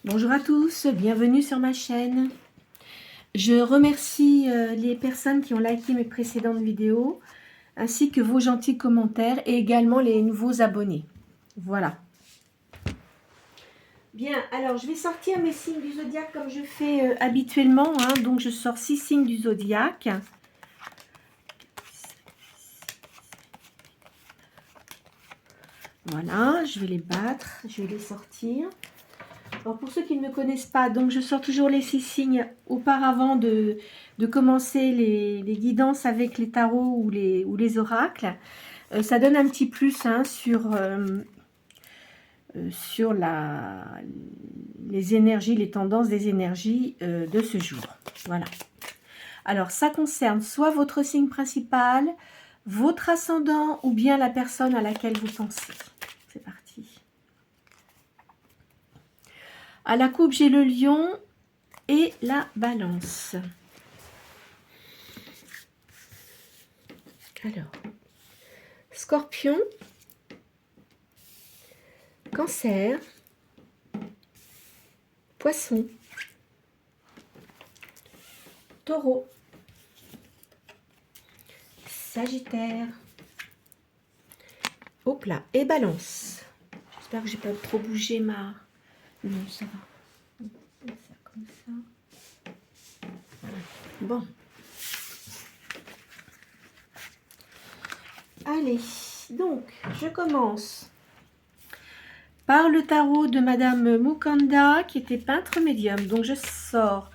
Bonjour à tous, bienvenue sur ma chaîne. Je remercie les personnes qui ont liké mes précédentes vidéos, ainsi que vos gentils commentaires et également les nouveaux abonnés. Voilà. Bien, alors je vais sortir mes signes du zodiaque comme je fais habituellement. Donc je sors 6 signes du zodiaque. Voilà, je vais les battre, je vais les sortir. Alors pour ceux qui ne me connaissent pas, donc je sors toujours les 6 signes auparavant de commencer les guidances avec les tarots ou les oracles. Ça donne un petit plus sur les énergies, les tendances des énergies de ce jour. Voilà. Alors ça concerne soit votre signe principal, votre ascendant ou bien la personne à laquelle vous pensez. C'est parti. À la coupe, j'ai le lion et la balance. Alors, scorpion, cancer, poisson, taureau, sagittaire, hop là, et balance. J'espère que j'ai pas trop bougé ma... Non, ça va. Ça comme ça. Voilà. Bon. Allez, donc, je commence par le tarot de Madame Mukanda, qui était peintre médium. Donc, je sors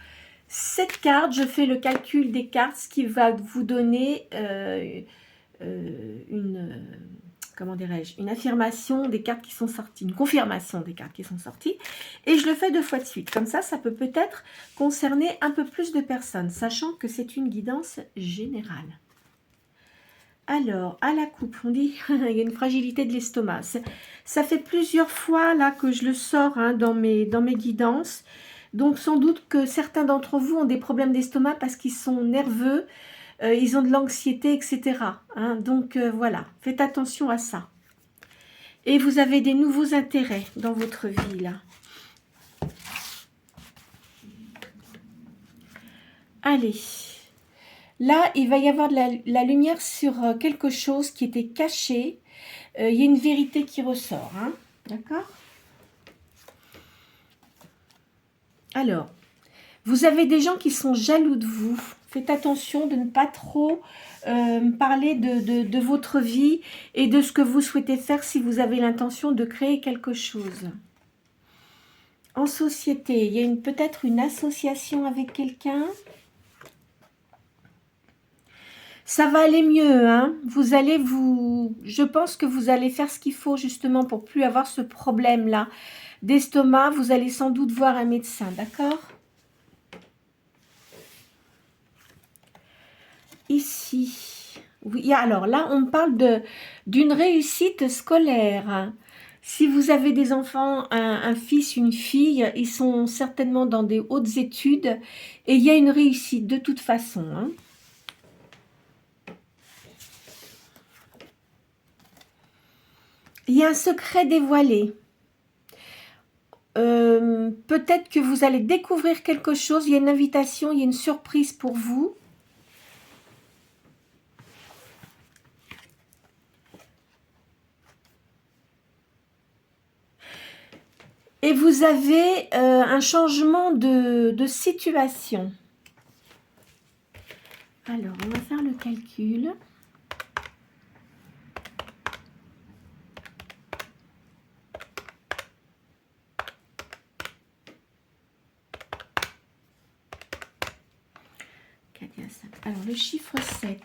7 cartes, je fais le calcul des cartes, ce qui va vous donner comment dirais-je, une affirmation des cartes qui sont sorties, une confirmation des cartes qui sont sorties, et je le fais 2 fois de suite. Comme ça peut peut-être concerner un peu plus de personnes, sachant que c'est une guidance générale. Alors, à la coupe, on dit il y a une fragilité de l'estomac. Ça fait plusieurs fois là que je le sors dans mes guidances. Donc, sans doute que certains d'entre vous ont des problèmes d'estomac parce qu'ils sont nerveux, ils ont de l'anxiété, etc. Donc, voilà, faites attention à ça. Et vous avez des nouveaux intérêts dans votre vie, là. Allez. Là, il va y avoir de la lumière sur quelque chose qui était caché. Il y a une vérité qui ressort. D'accord? Alors, vous avez des gens qui sont jaloux de vous. Faites attention de ne pas trop parler de votre vie et de ce que vous souhaitez faire si vous avez l'intention de créer quelque chose. En société, il y a peut-être une association avec quelqu'un. Ça va aller mieux, je pense que vous allez faire ce qu'il faut justement pour plus avoir ce problème-là d'estomac. Vous allez sans doute voir un médecin, d'accord? Ici, oui, alors là, on parle d'une réussite scolaire. Si vous avez des enfants, un fils, une fille, ils sont certainement dans des hautes études et il y a une réussite de toute façon, Il y a un secret dévoilé. Peut-être que vous allez découvrir quelque chose. Il y a une invitation, il y a une surprise pour vous. Et vous avez un changement de situation. Alors, on va faire le calcul. Alors, le chiffre 7.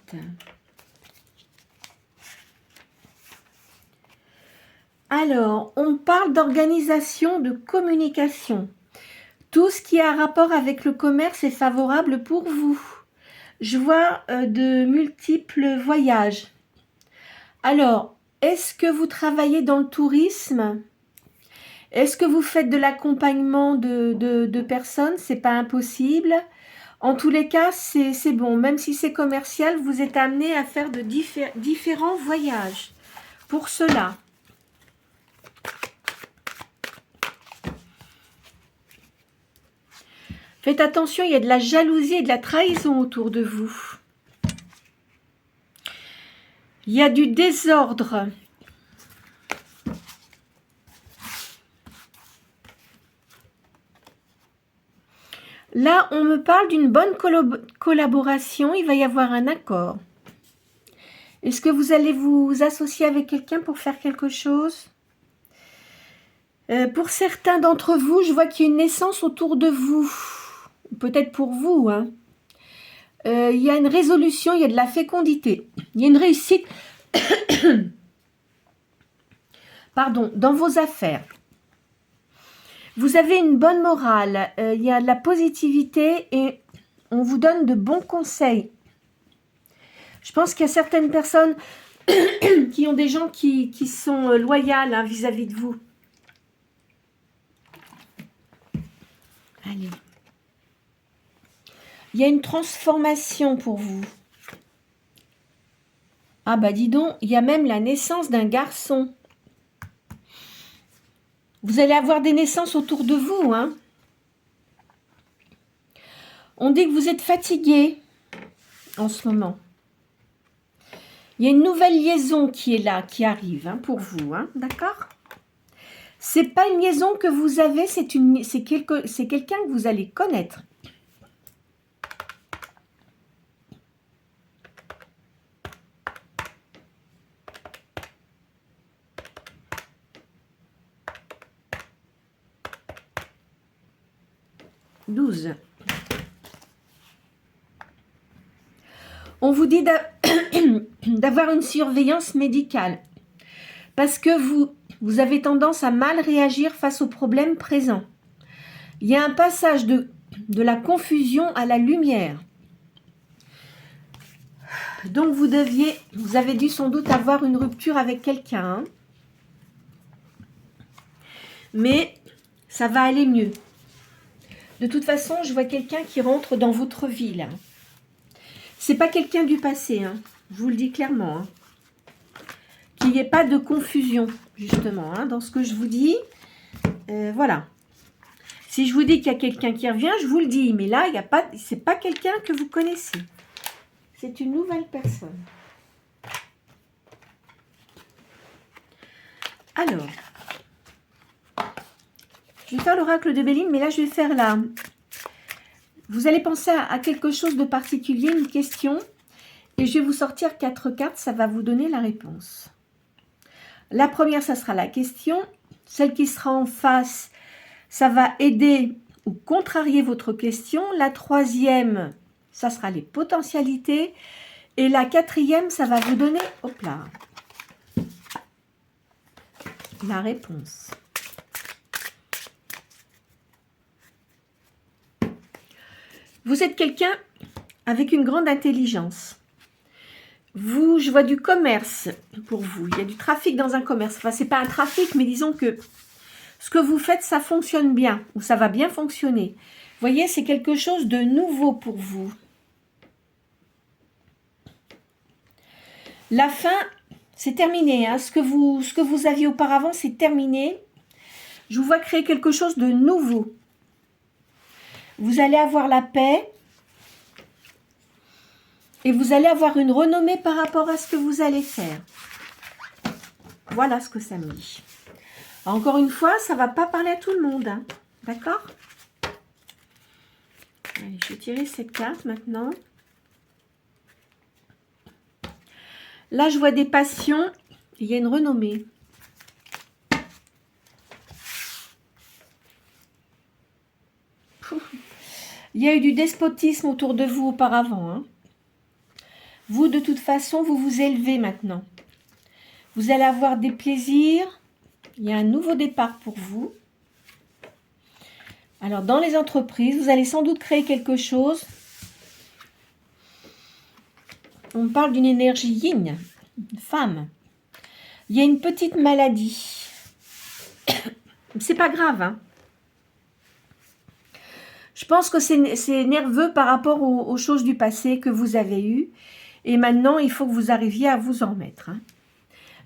Alors, on parle d'organisation, de communication. Tout ce qui a rapport avec le commerce est favorable pour vous. Je vois de multiples voyages. Alors, est-ce que vous travaillez dans le tourisme? Est-ce que vous faites de l'accompagnement de personnes? C'est pas impossible. En tous les cas, c'est bon. Même si c'est commercial, vous êtes amené à faire de différents voyages. Pour cela. Faites attention, il y a de la jalousie et de la trahison autour de vous. Il y a du désordre. Là, on me parle d'une bonne collaboration. Il va y avoir un accord. Est-ce que vous allez vous associer avec quelqu'un pour faire quelque chose? Pour certains d'entre vous, je vois qu'il y a une naissance autour de vous. Peut-être pour vous, hein. Il y a une résolution, il y a de la fécondité. Il y a une réussite pardon, dans vos affaires. Vous avez une bonne morale, il y a de la positivité et on vous donne de bons conseils. Je pense qu'il y a certaines personnes qui ont des gens qui sont loyales hein, vis-à-vis de vous. Allez. Il y a une transformation pour vous. Ah bah dis donc, il y a même la naissance d'un garçon. Vous allez avoir des naissances autour de vous. Hein. On dit que vous êtes fatigué en ce moment. Il y a une nouvelle liaison qui est là, qui arrive hein, pour vous. Hein, d'accord? C'est pas une liaison que vous avez, c'est quelqu'un que vous allez connaître. On vous dit d'avoir une surveillance médicale parce que vous avez tendance à mal réagir face aux problèmes présents. Il y a un passage de la confusion à la lumière. Donc vous avez dû sans doute avoir une rupture avec quelqu'un. Hein. Mais ça va aller mieux. De toute façon, je vois quelqu'un qui rentre dans votre vie là. C'est pas quelqu'un du passé, hein. Je vous le dis clairement. Hein. Qu'il n'y ait pas de confusion, justement, hein, dans ce que je vous dis. Voilà. Si je vous dis qu'il y a quelqu'un qui revient, je vous le dis. Mais là, c'est pas quelqu'un que vous connaissez. C'est une nouvelle personne. Alors, je vais faire l'oracle de Béline, mais là, je vais faire là. Vous allez penser à quelque chose de particulier, une question, et je vais vous sortir 4 cartes, ça va vous donner la réponse. La première, ça sera la question. Celle qui sera en face, ça va aider ou contrarier votre question. La troisième, ça sera les potentialités. Et la quatrième, ça va vous donner, hop là, la réponse. Vous êtes quelqu'un avec une grande intelligence. Je vois du commerce pour vous. Il y a du trafic dans un commerce. Enfin, ce n'est pas un trafic, mais disons que ce que vous faites, ça fonctionne bien. Ou ça va bien fonctionner. Vous voyez, c'est quelque chose de nouveau pour vous. La fin, c'est terminé. Hein. Ce que vous aviez auparavant, c'est terminé. Je vous vois créer quelque chose de nouveau. Vous allez avoir la paix et vous allez avoir une renommée par rapport à ce que vous allez faire. Voilà ce que ça me dit. Encore une fois, ça ne va pas parler à tout le monde. Hein. D'accord? Allez, je vais tirer cette carte maintenant. Là, je vois des passions. Il y a une renommée. Il y a eu du despotisme autour de vous auparavant. Hein. Vous, de toute façon, vous vous élevez maintenant. Vous allez avoir des plaisirs. Il y a un nouveau départ pour vous. Alors, dans les entreprises, vous allez sans doute créer quelque chose. On parle d'une énergie yin, une femme. Il y a une petite maladie. C'est pas grave, hein. Je pense que c'est nerveux par rapport aux choses du passé que vous avez eues. Et maintenant, il faut que vous arriviez à vous en remettre. Hein.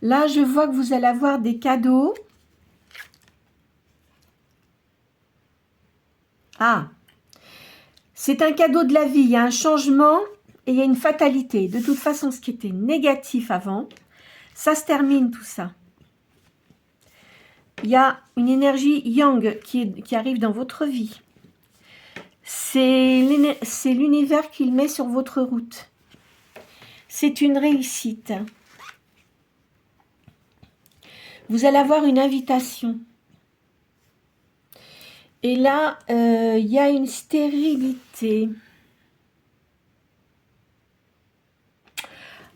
Là, je vois que vous allez avoir des cadeaux. Ah, C'est un cadeau de la vie, il y a un changement et il y a une fatalité. De toute façon, ce qui était négatif avant, ça se termine tout ça. Il y a une énergie yang qui arrive dans votre vie. C'est l'univers qu'il met sur votre route. C'est une réussite. Vous allez avoir une invitation. Et là, il y a une stérilité.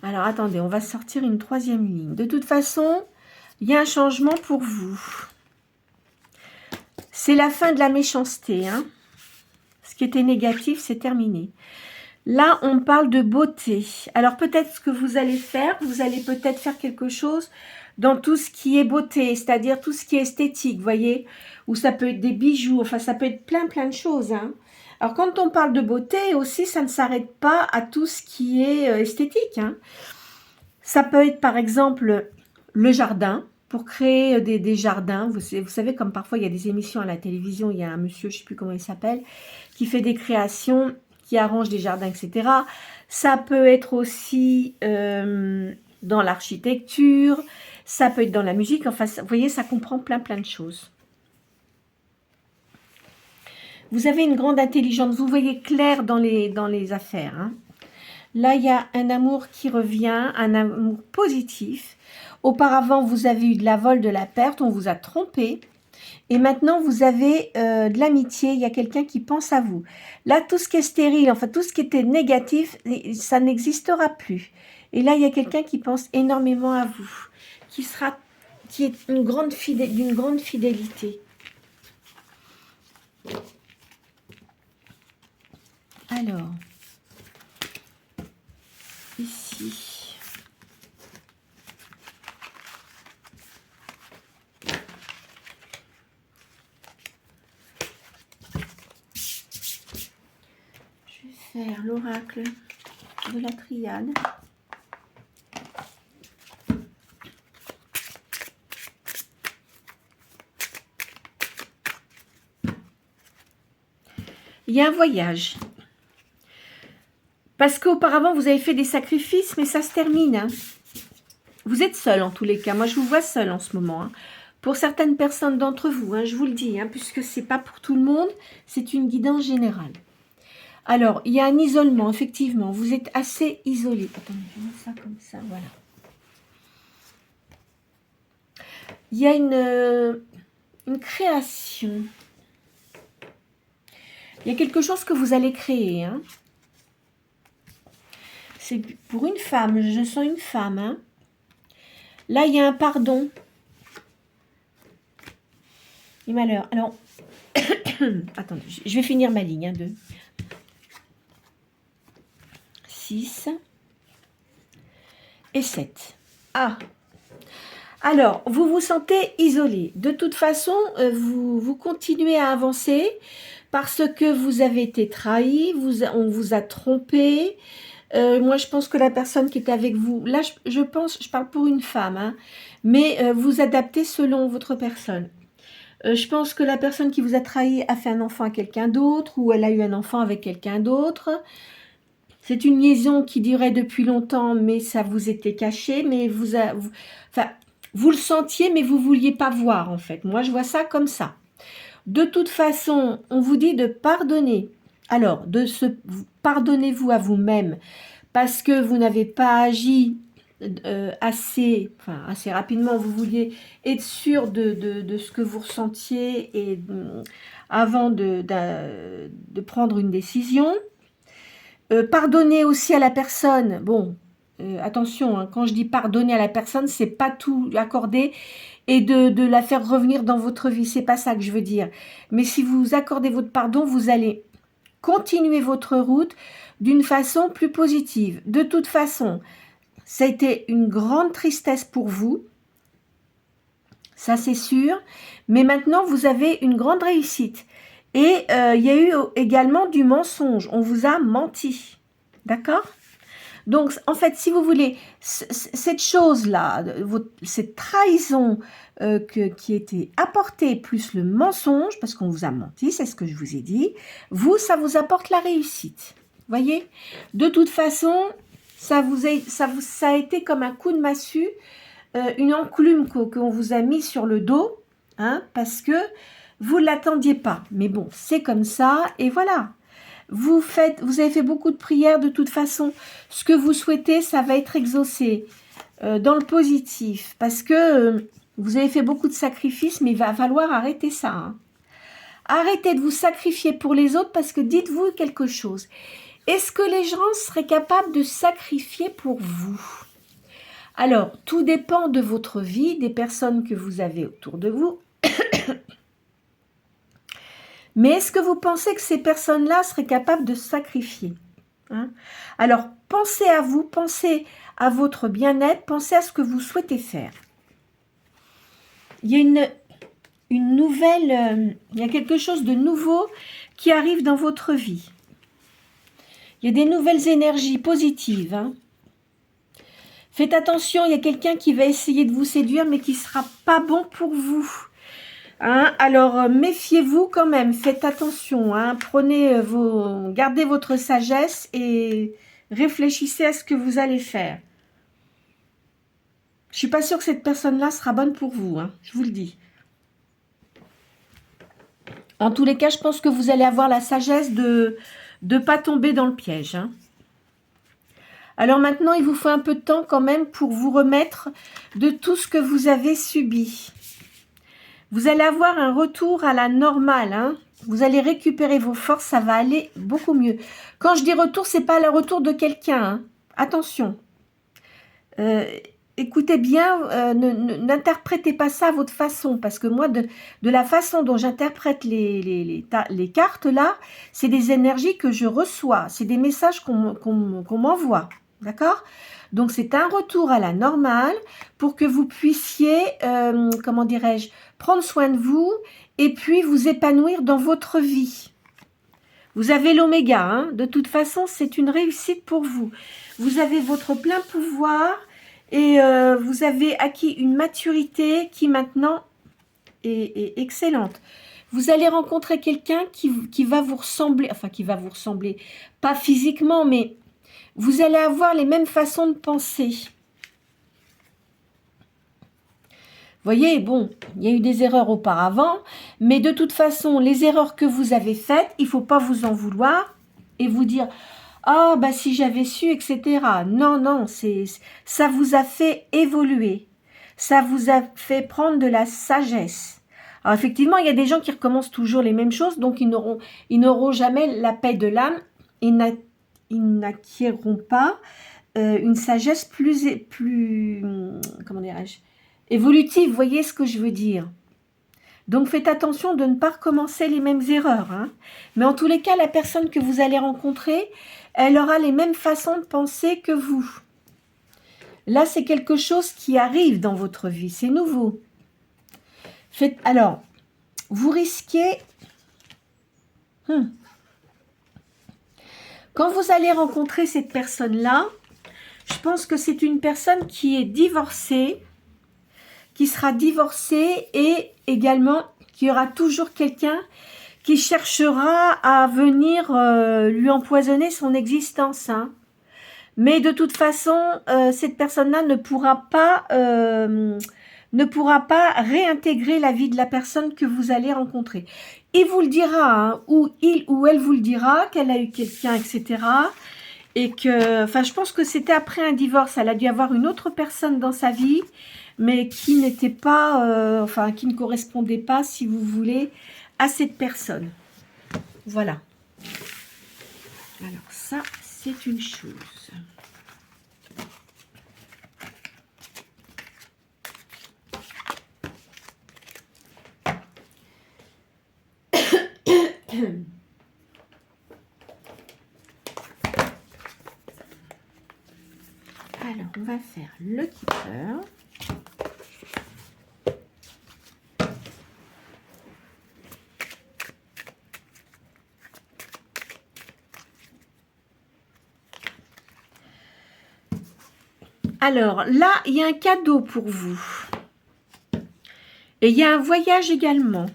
Alors, attendez, on va sortir une troisième ligne. De toute façon, il y a un changement pour vous. C'est la fin de la méchanceté. Hein. Ce qui était négatif, c'est terminé. Là, on parle de beauté. Alors, peut-être ce que vous allez faire, vous allez peut-être faire quelque chose dans tout ce qui est beauté, c'est-à-dire tout ce qui est esthétique, vous voyez, ou ça peut être des bijoux, enfin, ça peut être plein de choses. Hein. Alors, quand on parle de beauté aussi, ça ne s'arrête pas à tout ce qui est esthétique. Hein. Ça peut être, par exemple, le jardin, pour créer des jardins. Vous savez, comme parfois, il y a des émissions à la télévision, il y a un monsieur, je ne sais plus comment il s'appelle, qui fait des créations, qui arrange des jardins, etc. Ça peut être aussi dans l'architecture, ça peut être dans la musique. Enfin, vous voyez, ça comprend plein de choses. Vous avez une grande intelligence, vous voyez clair dans les affaires. Hein. Là, il y a un amour qui revient, un amour positif. Auparavant, vous avez eu de la vol, de la perte, on vous a trompé. Et maintenant, vous avez de l'amitié, il y a quelqu'un qui pense à vous. Là, tout ce qui est stérile, enfin tout ce qui était négatif, ça n'existera plus. Et là, il y a quelqu'un qui pense énormément à vous, qui est d'une grande fidélité. Alors, ici. Je vais faire l'oracle de la triade. Il y a un voyage. Parce qu'auparavant, vous avez fait des sacrifices, mais ça se termine. Hein. Vous êtes seul en tous les cas. Moi, je vous vois seul en ce moment. Hein. Pour certaines personnes d'entre vous, hein, je vous le dis, hein, puisque ce n'est pas pour tout le monde, c'est une guidance générale. Alors, il y a un isolement, effectivement. Vous êtes assez isolé. Attendez, je vais mettre ça comme ça, voilà. Il y a une création. Il y a quelque chose que vous allez créer. Hein. C'est pour une femme, je sens une femme. Hein. Là, il y a un pardon. Et malheur. Alors, attendez, je vais finir ma ligne. 2, 6 et 7. Ah. Alors, vous vous sentez isolé. De toute façon, vous continuez à avancer parce que vous avez été trahi, on vous a trompé. Moi, je pense que la personne qui est avec vous, là, je parle pour une femme, hein, mais vous adaptez selon votre personne. Je pense que la personne qui vous a trahi a fait un enfant à quelqu'un d'autre ou elle a eu un enfant avec quelqu'un d'autre. C'est une liaison qui durait depuis longtemps, mais ça vous était caché, mais vous le sentiez, mais vous ne vouliez pas voir, en fait. Moi, je vois ça comme ça. De toute façon, on vous dit de pardonner. Alors, pardonnez-vous à vous-même parce que vous n'avez pas agi assez rapidement. Vous vouliez être sûr de ce que vous ressentiez et avant de prendre une décision. Pardonnez aussi à la personne. Bon, attention, hein, quand je dis pardonner à la personne, c'est pas tout accorder et de la faire revenir dans votre vie. C'est pas ça que je veux dire. Mais si vous accordez votre pardon, vous allez continuer votre route d'une façon plus positive. De toute façon, ça a été une grande tristesse pour vous. Ça, c'est sûr. Mais maintenant, vous avez une grande réussite. Et il y a eu également du mensonge. On vous a menti. D'accord ? Donc, en fait, si vous voulez, cette chose-là, cette trahison qui était apportée, plus le mensonge, parce qu'on vous a menti, c'est ce que je vous ai dit, vous, ça vous apporte la réussite. Voyez? De toute façon, ça a été comme un coup de massue, une enclume qu'on vous a mis sur le dos, hein, parce que vous ne l'attendiez pas. Mais bon, c'est comme ça, et voilà. Vous avez fait beaucoup de prières, de toute façon, ce que vous souhaitez, ça va être exaucé dans le positif, parce que vous avez fait beaucoup de sacrifices, mais il va falloir arrêter ça. Hein. Arrêtez de vous sacrifier pour les autres, parce que dites-vous quelque chose. Est-ce que les gens seraient capables de sacrifier pour vous? Alors, tout dépend de votre vie, des personnes que vous avez autour de vous. Mais est-ce que vous pensez que ces personnes-là seraient capables de sacrifier? Hein? Alors, pensez à vous, pensez à votre bien-être, pensez à ce que vous souhaitez faire. Il y a une nouvelle, il y a quelque chose de nouveau qui arrive dans votre vie. Il y a des nouvelles énergies positives. Hein? Faites attention, il y a quelqu'un qui va essayer de vous séduire, mais qui ne sera pas bon pour vous. Hein? Alors, méfiez-vous quand même, faites attention. Hein? Gardez votre sagesse et réfléchissez à ce que vous allez faire. Je ne suis pas sûre que cette personne-là sera bonne pour vous, hein, je vous le dis. En tous les cas, je pense que vous allez avoir la sagesse de ne pas tomber dans le piège. Hein. Alors maintenant, il vous faut un peu de temps quand même pour vous remettre de tout ce que vous avez subi. Vous allez avoir un retour à la normale. Hein. Vous allez récupérer vos forces, ça va aller beaucoup mieux. Quand je dis retour, ce n'est pas le retour de quelqu'un. Hein. Attention. Écoutez bien, n'interprétez pas ça à votre façon, parce que moi, de la façon dont j'interprète les cartes, là, c'est des énergies que je reçois, c'est des messages qu'on m'envoie, d'accord? Donc, c'est un retour à la normale pour que vous puissiez, comment dirais-je, prendre soin de vous et puis vous épanouir dans votre vie. Vous avez l'oméga, hein? De toute façon, c'est une réussite pour vous. Vous avez votre plein pouvoir et vous avez acquis une maturité qui maintenant est excellente. Vous allez rencontrer quelqu'un qui va vous ressembler, enfin qui va vous ressembler, pas physiquement, mais vous allez avoir les mêmes façons de penser. Vous voyez, bon, il y a eu des erreurs auparavant, mais de toute façon, les erreurs que vous avez faites, il ne faut pas vous en vouloir et vous dire « Ah, bah si j'avais su, etc. » Non, non, ça vous a fait évoluer. Ça vous a fait prendre de la sagesse. Alors effectivement, il y a des gens qui recommencent toujours les mêmes choses, donc ils n'auront jamais la paix de l'âme, ils n'acquierront pas une sagesse plus comment dirais-je, évolutive, vous voyez ce que je veux dire. Donc faites attention de ne pas recommencer les mêmes erreurs. Hein. Mais en tous les cas, la personne que vous allez rencontrer, elle aura les mêmes façons de penser que vous. Là, c'est quelque chose qui arrive dans votre vie, c'est nouveau. Alors, vous risquez... Quand vous allez rencontrer cette personne-là, je pense que c'est une personne qui est divorcée, qui sera divorcée et également qu'il y aura toujours quelqu'un qui cherchera à venir lui empoisonner son existence. Hein. Mais de toute façon, cette personne-là ne pourra pas réintégrer la vie de la personne que vous allez rencontrer. Il vous le dira, hein, ou il ou elle vous le dira, qu'elle a eu quelqu'un, etc. Et que, enfin, je pense que c'était après un divorce. Elle a dû avoir une autre personne dans sa vie, mais qui n'était pas, enfin, qui ne correspondait pas, si vous voulez, à cette personne. Voilà. Alors ça, c'est une chose. Alors, on va faire le keeper. Alors, là, il y a un cadeau pour vous. Et il y a un voyage également.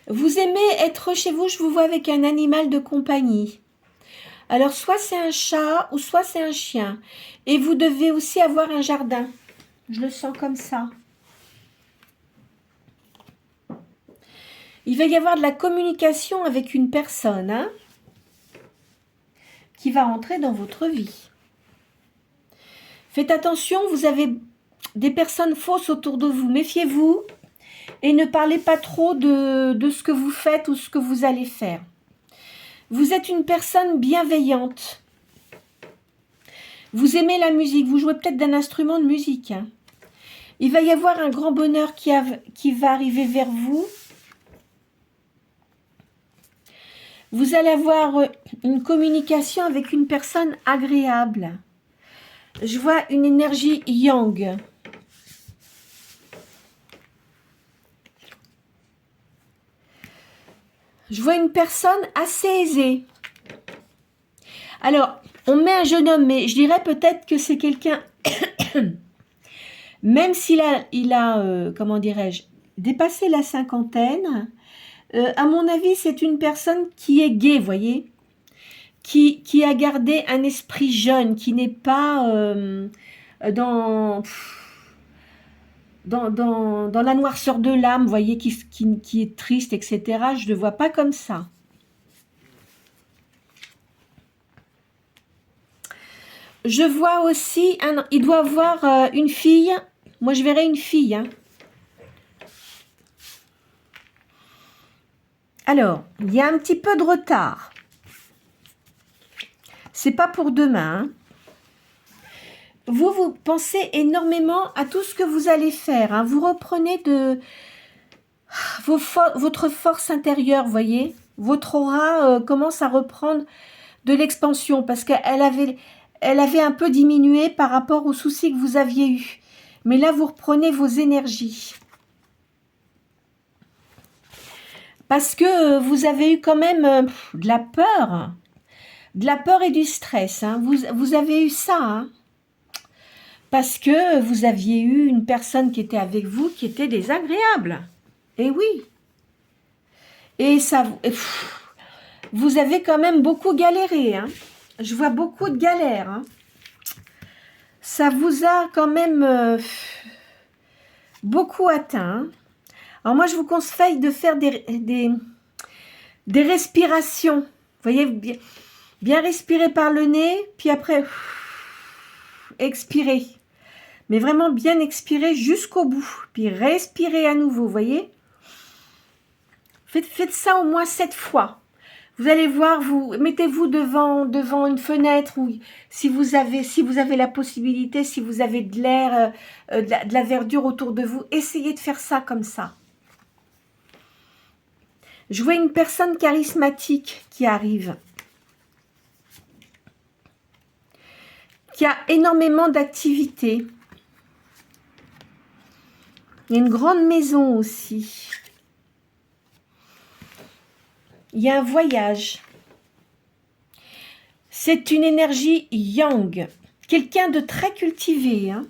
Vous aimez être chez vous, je vous vois avec un animal de compagnie. Alors, soit c'est un chat ou soit c'est un chien. Et vous devez aussi avoir un jardin. Je le sens comme ça. Il va y avoir de la communication avec une personne hein, qui va entrer dans votre vie. Faites attention, vous avez des personnes fausses autour de vous. Méfiez-vous et ne parlez pas trop de ce que vous faites ou ce que vous allez faire. Vous êtes une personne bienveillante. Vous aimez la musique, vous jouez peut-être d'un instrument de musique. Hein. Il va y avoir un grand bonheur qui va arriver vers vous. Vous allez avoir une communication avec une personne agréable. Je vois une énergie yang. Je vois une personne assez aisée. Alors, on met un jeune homme, mais je dirais peut-être que c'est quelqu'un, même s'il a comment dirais-je, dépassé la cinquantaine, à mon avis, c'est une personne qui est gaie, voyez, qui a gardé un esprit jeune, qui n'est pas dans la noirceur de l'âme, voyez, qui est triste, etc. Je ne le vois pas comme ça. Je vois aussi, il doit avoir une fille. Moi, je verrais une fille. Hein. Alors, il y a un petit peu de retard. C'est pas pour demain. Hein. Vous pensez énormément à tout ce que vous allez faire. Hein. Vous reprenez votre force intérieure, voyez. Votre aura commence à reprendre de l'expansion parce qu'elle avait un peu diminué par rapport aux soucis que vous aviez eus. Mais là, vous reprenez vos énergies. Parce que vous avez eu quand même de la peur et du stress. Hein. Vous avez eu ça. Hein. Parce que vous aviez eu une personne qui était avec vous qui était désagréable. Et oui. Et ça, vous avez quand même beaucoup galéré. Hein. Je vois beaucoup de galères. Hein. Ça vous a quand même beaucoup atteint. Alors moi, je vous conseille de faire des respirations. Vous voyez, bien respirer par le nez, puis après, expirer. Mais vraiment bien expirer jusqu'au bout. Puis respirer à nouveau, vous voyez. Faites ça au moins 7 fois. Vous allez voir, mettez-vous devant une fenêtre ou si vous avez la possibilité, si vous avez de l'air, de la verdure autour de vous, essayez de faire ça comme ça. Je vois une personne charismatique qui arrive, qui a énormément d'activités. Il y a une grande maison aussi. Il y a un voyage. C'est une énergie yang. Quelqu'un de très cultivé. Hein.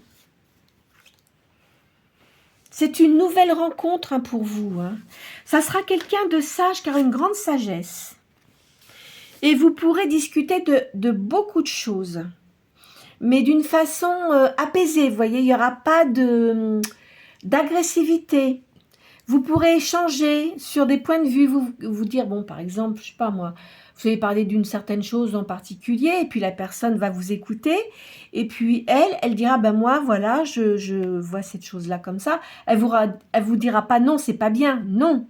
C'est une nouvelle rencontre hein, pour vous. Hein. Ça sera quelqu'un de sage car une grande sagesse. Et vous pourrez discuter de beaucoup de choses. Mais d'une façon apaisée. Vous voyez, il n'y aura pas d'agressivité. Vous pourrez échanger sur des points de vue, vous dire, bon, par exemple, je sais pas moi, vous allez parler d'une certaine chose en particulier, et puis la personne va vous écouter, et puis elle dira, ben moi, voilà, je vois cette chose-là comme ça. Elle vous dira pas, non, c'est pas bien, non.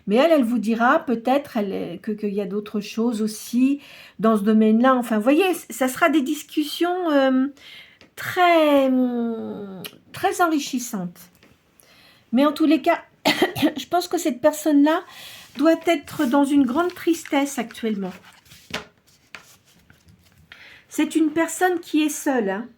Mais elle vous dira peut-être qu'il y a d'autres choses aussi dans ce domaine-là. Enfin, vous voyez, ça sera des discussions très, très enrichissantes. Mais en tous les cas, je pense que cette personne-là doit être dans une grande tristesse actuellement. C'est une personne qui est seule. Hein.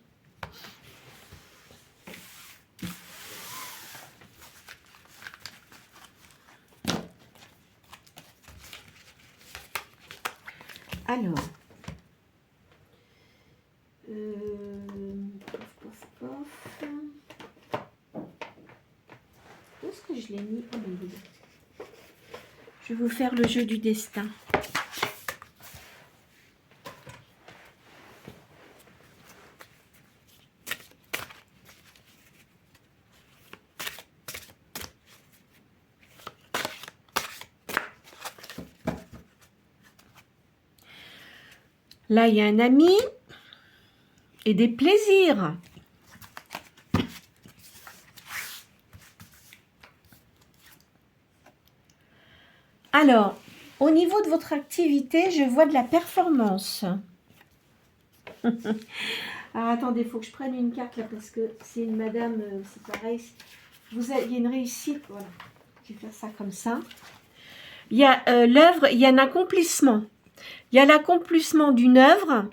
Alors, pof, pof, pof. Où est-ce que je l'ai mis? Oh, mon Dieu. Je vais vous faire le jeu du destin. Là, il y a un ami et des plaisirs. Alors, au niveau de votre activité, je vois de la performance. Alors, attendez, il faut que je prenne une carte là parce que c'est une madame, c'est pareil. Il y a une réussite, voilà. Je vais faire ça comme ça. Il y a l'œuvre, il y a un accomplissement. Il y a l'accomplissement d'une œuvre.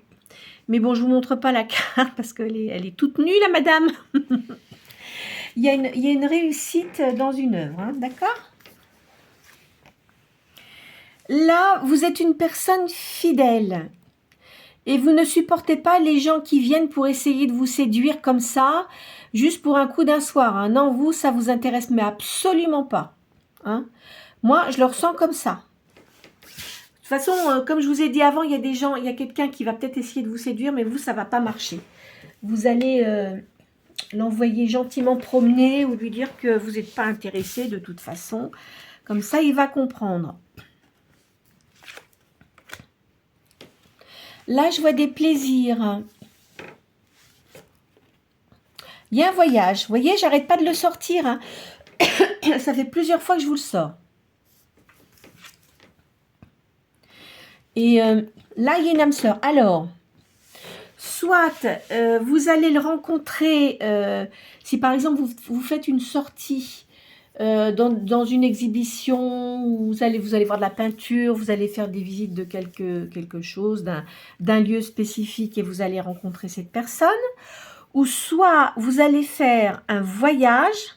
Mais bon, je ne vous montre pas la carte parce qu'elle est toute nue, la madame. il y a une réussite dans une œuvre, hein, d'accord? Là, vous êtes une personne fidèle. Et vous ne supportez pas les gens qui viennent pour essayer de vous séduire comme ça, juste pour un coup d'un soir. Hein. Non, vous, ça vous intéresse, mais absolument pas. Hein. Moi, je le ressens comme ça. De toute façon, comme je vous ai dit avant, il y a des gens, il y a quelqu'un qui va peut-être essayer de vous séduire, mais vous, ça ne va pas marcher. Vous allez l'envoyer gentiment promener ou lui dire que vous n'êtes pas intéressé de toute façon. Comme ça, il va comprendre. Là, je vois des plaisirs. Il y a un voyage. Vous voyez, j'arrête pas de le sortir. Hein. Ça fait plusieurs fois que je vous le sors. Et là, il y a une âme sœur. Alors, soit vous allez le rencontrer, si par exemple vous faites une sortie dans une exhibition, où vous allez voir de la peinture, vous allez faire des visites de quelque chose, d'un lieu spécifique et vous allez rencontrer cette personne, ou soit vous allez faire un voyage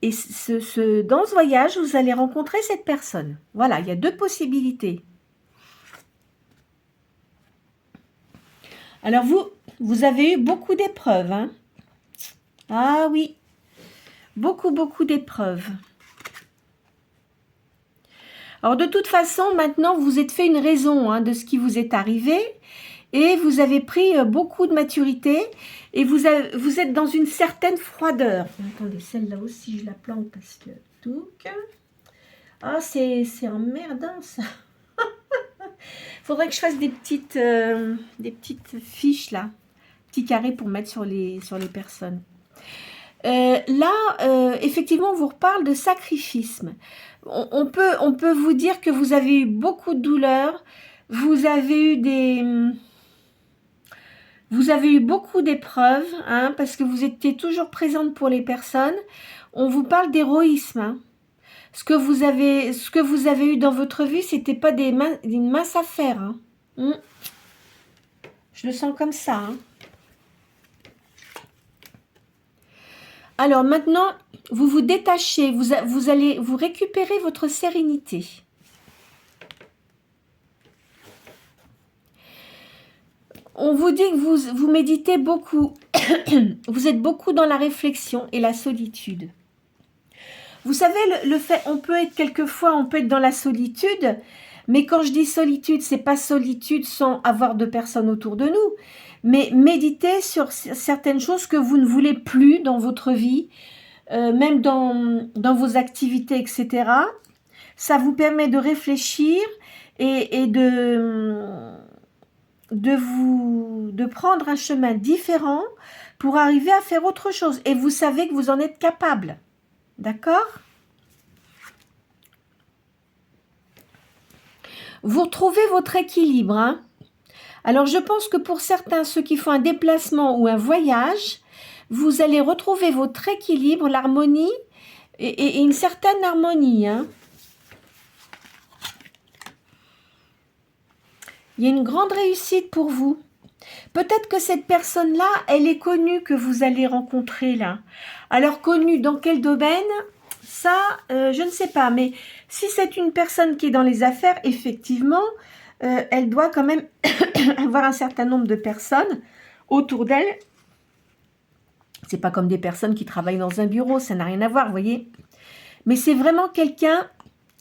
et dans ce voyage, vous allez rencontrer cette personne. Voilà, il y a deux possibilités. Alors, vous avez eu beaucoup d'épreuves. Hein? Ah oui, beaucoup d'épreuves. Alors, de toute façon, maintenant, vous êtes fait une raison hein, de ce qui vous est arrivé et vous avez pris beaucoup de maturité et vous êtes dans une certaine froideur. Attendez, celle-là aussi, je la plante parce que... Ah, c'est emmerdant, ça. Faudrait que je fasse des petites fiches là, petits carrés pour mettre sur les personnes. Là, effectivement, on vous reparle de sacrifice. On peut vous dire que vous avez eu beaucoup de douleurs, vous avez eu beaucoup d'épreuves, hein, parce que vous étiez toujours présente pour les personnes. On vous parle d'héroïsme. Hein. Ce que vous avez eu dans votre vie, c'était pas une mince affaire. Hein. Je le sens comme ça. Hein. Alors maintenant, vous vous détachez, vous allez vous récupérer votre sérénité. On vous dit que vous méditez beaucoup. Vous êtes beaucoup dans la réflexion et la solitude. Vous savez, le fait, on peut être dans la solitude, mais quand je dis solitude, c'est pas solitude sans avoir de personnes autour de nous, mais méditer sur certaines choses que vous ne voulez plus dans votre vie, même dans vos activités, etc. Ça vous permet de réfléchir et de prendre un chemin différent pour arriver à faire autre chose. Et vous savez que vous en êtes capable. D'accord? Vous retrouvez votre équilibre. Hein? Alors, je pense que pour certains, ceux qui font un déplacement ou un voyage, vous allez retrouver votre équilibre, l'harmonie et une certaine harmonie. Hein? Il y a une grande réussite pour vous. Peut-être que cette personne-là, elle est connue que vous allez rencontrer là. Alors, connue dans quel domaine? Ça, je ne sais pas. Mais si c'est une personne qui est dans les affaires, effectivement, elle doit quand même avoir un certain nombre de personnes autour d'elle. C'est pas comme des personnes qui travaillent dans un bureau, ça n'a rien à voir, vous voyez. Mais c'est vraiment quelqu'un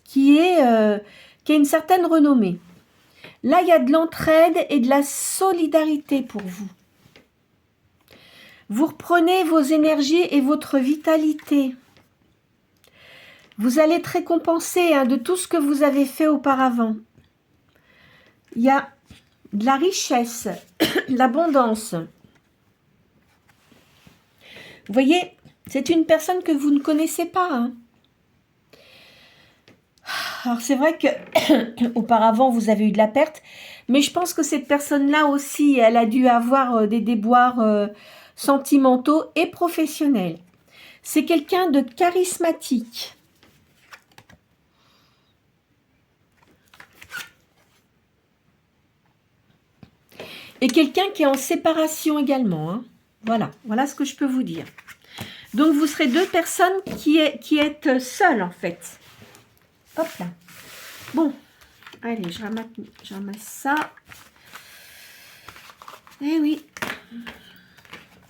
qui a une certaine renommée. Là, il y a de l'entraide et de la solidarité pour vous. Vous reprenez vos énergies et votre vitalité. Vous allez être récompensé de tout ce que vous avez fait auparavant. Il y a de la richesse, de l'abondance. Vous voyez, c'est une personne que vous ne connaissez pas. Hein. Alors c'est vrai que auparavant vous avez eu de la perte, mais je pense que cette personne-là aussi, elle a dû avoir des déboires sentimentaux et professionnels. C'est quelqu'un de charismatique. Et quelqu'un qui est en séparation également. Hein. Voilà ce que je peux vous dire. Donc vous serez deux personnes qui êtes seules en fait. Hop là. Bon, allez, je ramasse ça. Eh oui,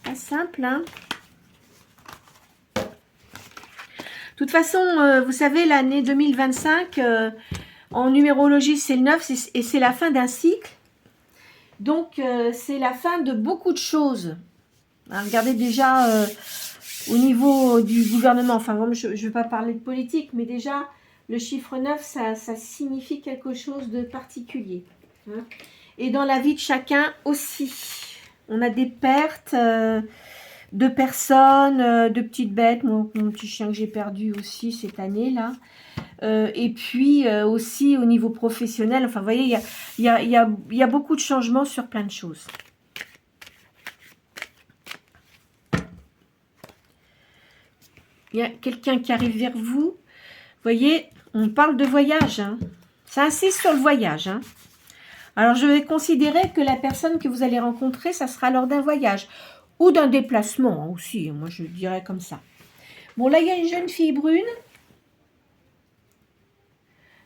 pas simple, hein. De toute façon, vous savez, l'année 2025, en numérologie, c'est le 9 et c'est la fin d'un cycle. Donc, c'est la fin de beaucoup de choses. Hein, regardez déjà au niveau du gouvernement, enfin, je ne vais pas parler de politique, mais déjà, le chiffre 9, ça signifie quelque chose de particulier. Hein. Et dans la vie de chacun aussi. On a des pertes de personnes, de petites bêtes. Mon petit chien que j'ai perdu aussi cette année-là. Et puis aussi au niveau professionnel. Enfin, vous voyez, il y a beaucoup de changements sur plein de choses. Il y a quelqu'un qui arrive vers vous. Vous voyez, on parle de voyage. Hein. Ça insiste sur le voyage. Hein. Alors, je vais considérer que la personne que vous allez rencontrer, ça sera lors d'un voyage. Ou d'un déplacement aussi. Moi, je dirais comme ça. Bon, là, il y a une jeune fille brune.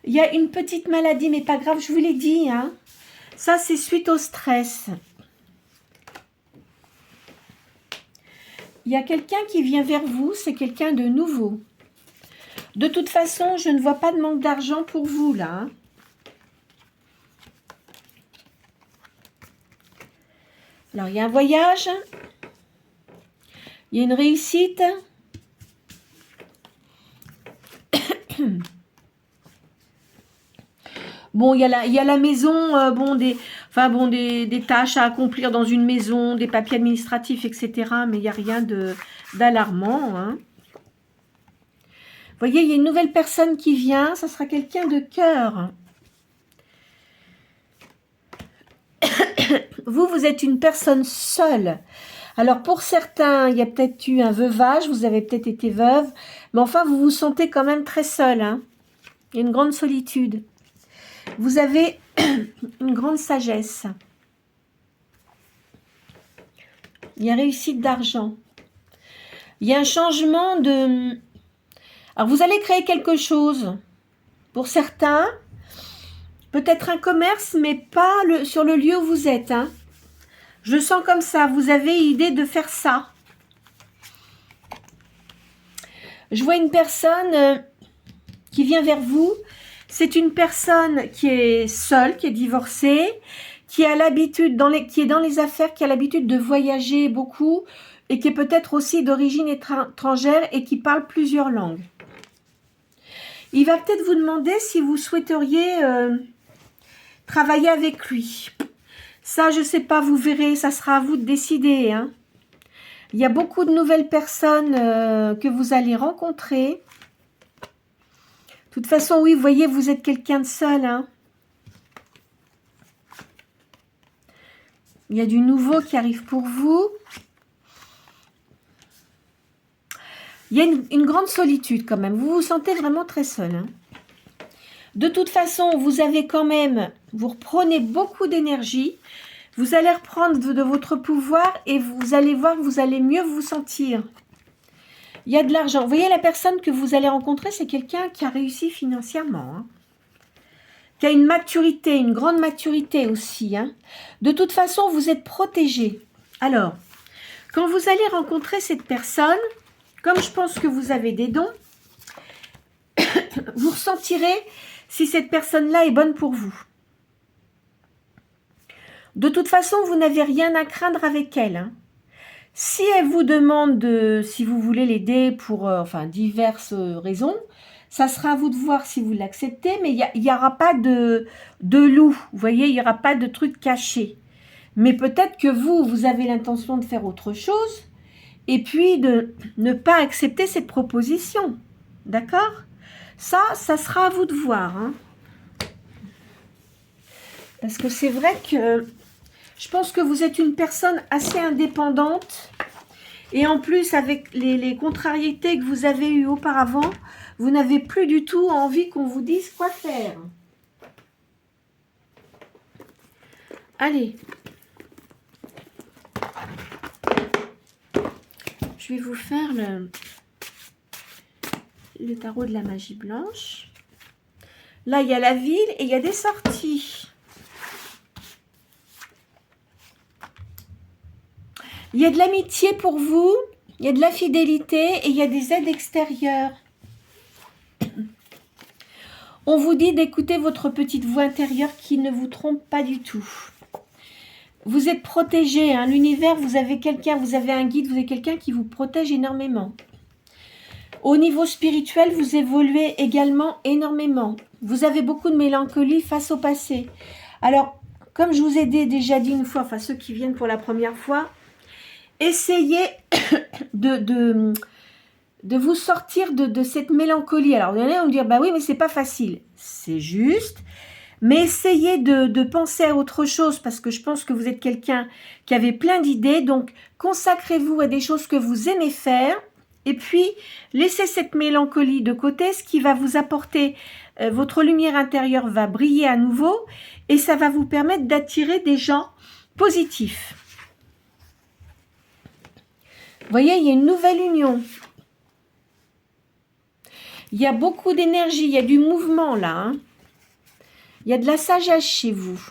Il y a une petite maladie, mais pas grave, je vous l'ai dit. Hein. Ça, c'est suite au stress. Il y a quelqu'un qui vient vers vous. C'est quelqu'un de nouveau. De toute façon, je ne vois pas de manque d'argent pour vous, là. Hein. Alors, il y a un voyage. Il y a une réussite. Bon, il y a la maison, des tâches à accomplir dans une maison, des papiers administratifs, etc. Mais il n'y a rien d'alarmant, hein. Vous voyez, il y a une nouvelle personne qui vient, ça sera quelqu'un de cœur. Vous êtes une personne seule. Alors, pour certains, il y a peut-être eu un veuvage, vous avez peut-être été veuve, mais enfin, vous vous sentez quand même très seule. Hein. Il y a une grande solitude. Vous avez une grande sagesse. Il y a réussite d'argent. Il y a un changement de... Alors, vous allez créer quelque chose. Pour certains, peut-être un commerce, mais pas sur le lieu où vous êtes. Hein. Je le sens comme ça. Vous avez idée de faire ça. Je vois une personne qui vient vers vous. C'est une personne qui est seule, qui est divorcée, qui a l'habitude, qui est dans les affaires, qui a l'habitude de voyager beaucoup et qui est peut-être aussi d'origine étrangère et qui parle plusieurs langues. Il va peut-être vous demander si vous souhaiteriez travailler avec lui. Ça, je ne sais pas, vous verrez, ça sera à vous de décider. Hein. Il y a beaucoup de nouvelles personnes que vous allez rencontrer. De toute façon, oui, vous voyez, vous êtes quelqu'un de seul. Hein. Il y a du nouveau qui arrive pour vous. Il y a une grande solitude quand même. Vous vous sentez vraiment très seul. Hein. De toute façon, vous avez quand même, vous reprenez beaucoup d'énergie. Vous allez reprendre de votre pouvoir et vous allez voir que vous allez mieux vous sentir. Il y a de l'argent. Vous voyez, la personne que vous allez rencontrer, c'est quelqu'un qui a réussi financièrement. Hein. qui a une maturité, une grande maturité aussi. Hein. De toute façon, vous êtes protégé. Alors, quand vous allez rencontrer cette personne, comme je pense que vous avez des dons, vous ressentirez si cette personne-là est bonne pour vous. De toute façon, vous n'avez rien à craindre avec elle. Hein. Si elle vous demande si vous voulez l'aider pour diverses raisons, ça sera à vous de voir si vous l'acceptez, mais il n'y aura pas de loup. Vous voyez, il n'y aura pas de truc caché. Mais peut-être que vous avez l'intention de faire autre chose et puis de ne pas accepter cette proposition. D'accord ? Ça sera à vous de voir. Hein. Parce que c'est vrai que je pense que vous êtes une personne assez indépendante. Et en plus, avec les contrariétés que vous avez eues auparavant, vous n'avez plus du tout envie qu'on vous dise quoi faire. Allez. Je vais vous faire le tarot de la magie blanche. Là, il y a la ville et il y a des sorties. Il y a de l'amitié pour vous, il y a de la fidélité et il y a des aides extérieures. On vous dit d'écouter votre petite voix intérieure qui ne vous trompe pas du tout. Vous êtes protégé, hein, l'univers, vous avez quelqu'un, vous avez un guide, vous avez quelqu'un qui vous protège énormément. Au niveau spirituel, vous évoluez également énormément. Vous avez beaucoup de mélancolie face au passé. Alors, comme je vous ai déjà dit une fois, enfin ceux qui viennent pour la première fois, essayez de vous sortir de cette mélancolie. Alors, vous allez me dire, bah oui, mais c'est pas facile. C'est juste, mais essayez de penser à autre chose, parce que je pense que vous êtes quelqu'un qui avait plein d'idées, donc consacrez-vous à des choses que vous aimez faire, et puis laissez cette mélancolie de côté, ce qui va vous apporter, votre lumière intérieure va briller à nouveau, et ça va vous permettre d'attirer des gens positifs. Vous voyez, il y a une nouvelle union. Il y a beaucoup d'énergie, il y a du mouvement là. Hein. Il y a de la sagesse chez vous.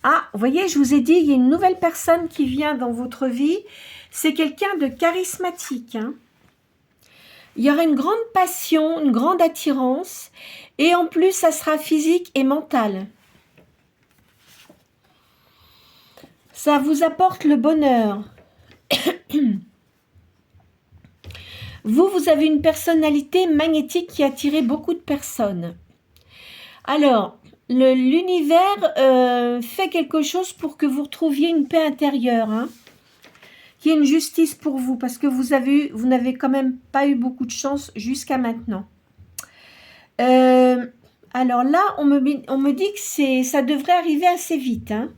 Ah, vous voyez, je vous ai dit, il y a une nouvelle personne qui vient dans votre vie. C'est quelqu'un de charismatique. Hein. Il y aura une grande passion, une grande attirance. Et en plus, ça sera physique et mental. Ça vous apporte le bonheur. Vous avez une personnalité magnétique qui a attiré beaucoup de personnes. Alors, l'univers fait quelque chose pour que vous retrouviez une paix intérieure. Hein, qu'il y ait une justice pour vous, parce que vous n'avez quand même pas eu beaucoup de chance jusqu'à maintenant. Alors là, on me dit que ça devrait arriver assez vite. Hein.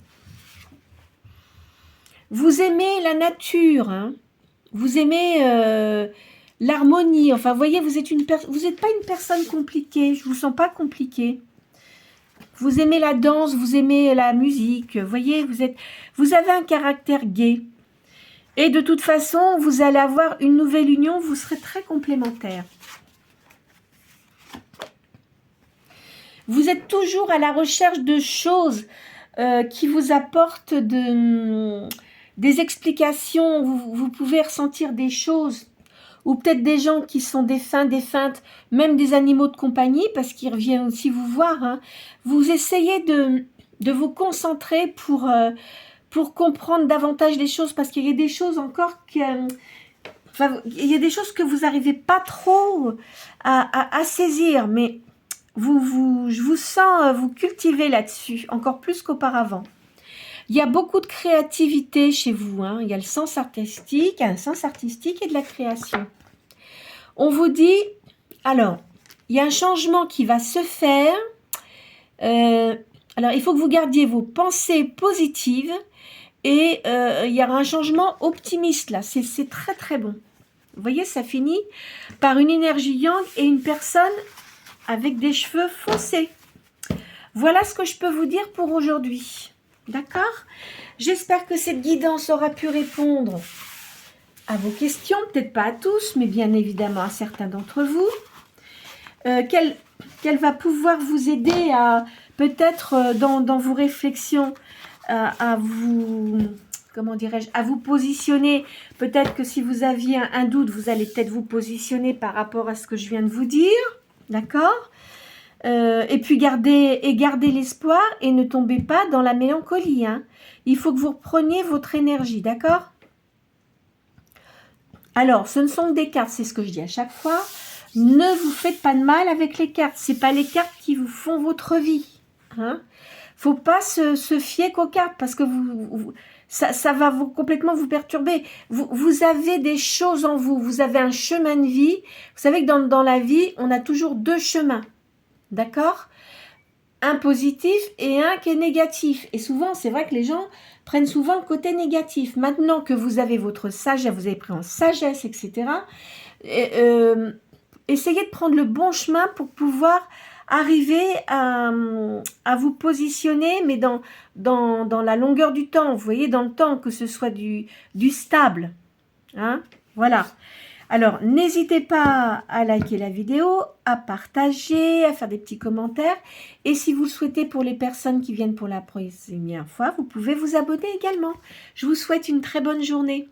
Vous aimez la nature, hein. Vous aimez l'harmonie. Enfin, vous voyez, vous n'êtes pas une personne compliquée. Je ne vous sens pas compliquée. Vous aimez la danse, vous aimez la musique. Vous voyez, vous avez un caractère gai. Et de toute façon, vous allez avoir une nouvelle union. Vous serez très complémentaires. Vous êtes toujours à la recherche de choses qui vous apportent des explications. Vous pouvez ressentir des choses. Ou peut-être des gens qui sont défunts, défuntes, même des animaux de compagnie, parce qu'ils reviennent aussi vous voir. Hein. Vous essayez de vous concentrer pour comprendre davantage les choses, parce qu'il y a des choses encore il y a des choses que vous n'arrivez pas trop à saisir, mais je vous sens vous cultiver là-dessus, encore plus qu'auparavant. Il y a beaucoup de créativité chez vous. Hein. Il y a le sens artistique, un sens artistique et de la création. On vous dit, alors, il y a un changement qui va se faire. Alors, il faut que vous gardiez vos pensées positives et il y aura un changement optimiste là. C'est très très bon. Vous voyez, ça finit par une énergie yang et une personne avec des cheveux foncés. Voilà ce que je peux vous dire pour aujourd'hui. D'accord? J'espère que cette guidance aura pu répondre à vos questions, peut-être pas à tous, mais bien évidemment à certains d'entre vous. qu'elle va pouvoir vous aider à, peut-être dans vos réflexions, à vous, comment dirais-je, à vous positionner. Peut-être que si vous aviez un doute, vous allez peut-être vous positionner par rapport à ce que je viens de vous dire, d'accord? Et puis gardez l'espoir et ne tombez pas dans la mélancolie, hein. Il faut que vous repreniez votre énergie, d'accord? Alors, ce ne sont que des cartes, c'est ce que je dis à chaque fois. Ne vous faites pas de mal avec les cartes. C'est pas les cartes qui vous font votre vie, hein. Faut pas se fier qu'aux cartes parce que ça va complètement vous perturber. Vous avez des choses en vous. Vous avez un chemin de vie. Vous savez que dans la vie, on a toujours deux chemins. D'accord? Un positif et un qui est négatif. Et souvent, c'est vrai que les gens prennent souvent le côté négatif. Maintenant que vous avez votre sagesse, vous avez pris en sagesse, etc., essayez de prendre le bon chemin pour pouvoir arriver à vous positionner, mais dans la longueur du temps, vous voyez, dans le temps, que ce soit du stable. Hein, voilà. Alors, n'hésitez pas à liker la vidéo, à partager, à faire des petits commentaires. Et si vous le souhaitez pour les personnes qui viennent pour la première fois, vous pouvez vous abonner également. Je vous souhaite une très bonne journée.